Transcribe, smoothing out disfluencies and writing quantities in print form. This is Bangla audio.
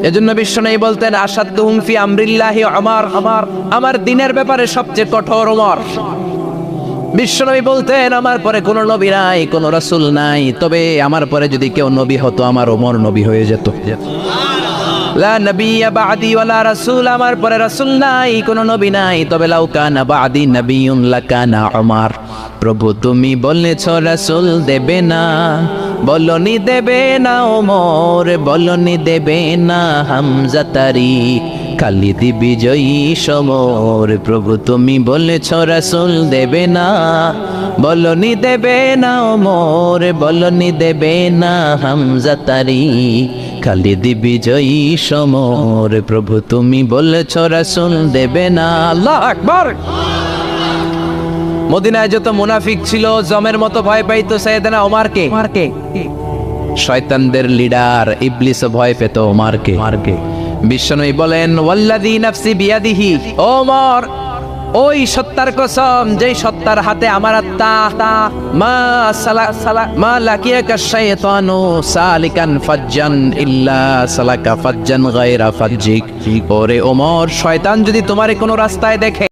এজন্য বিশ্বনবী বলতেন আসাদুহুম ফি আমরিল্লাহি ওমর, আমার দ্বীনের ব্যাপারে সবচেয়ে কঠোর ওমর। বিশ্বনবী বলতেন আমার পরে কোনো নবী নাই, কোনো রাসূল নাই, তবে আমার পরে যদি কেউ নবী হতো আমার ওমর নবী হয়ে যেত। লা নবিয়্যা বা'দি ওয়ালা রাসূল, আমার পরে রাসূল নাই, কোনো নবী নাই, তবে লাউ কানা বা'দি নবিয়্যুন লাকানা ওমর। প্রভু তুমি বলেছ রাসূল দেবে না, বলনি দেবে না ওমর, বলনি দেবে না হামজা তারি, খালিদ বিজয়ী সমর। প্রভু তুমি বলেছ রাসূল দেবে না, বলনি দেবে না ওমর, বলনি দেবে না হামজা তারি, খালিদ বিজয়ী সমর। প্রভু তুমি বলেছ রাসূল দেবে না। আল্লাহু আকবার। মদিনায় যত মুনাফিক ছিল জমের মতো ভয় পাইতো সাইয়েদনা ওমরকে। শয়তানদের লিডার ইবলিসও ভয় পেত ওমরকে। বিশ্বনবী বলেন ওয়াল্লাযী নাফসি বিয়াদিহি, ওমর ওই সত্তার কসম যেই সত্তার হাতে আমার আত্মা, মা লাকিয়াকা শাইতানু সালিকান ফাজ্জান ইল্লা সালাকা ফাজ্জান গায়রা ফাজ্জিক। ওরে ওমর, শয়তান যদি তোমারে কোনো রাস্তায় দেখে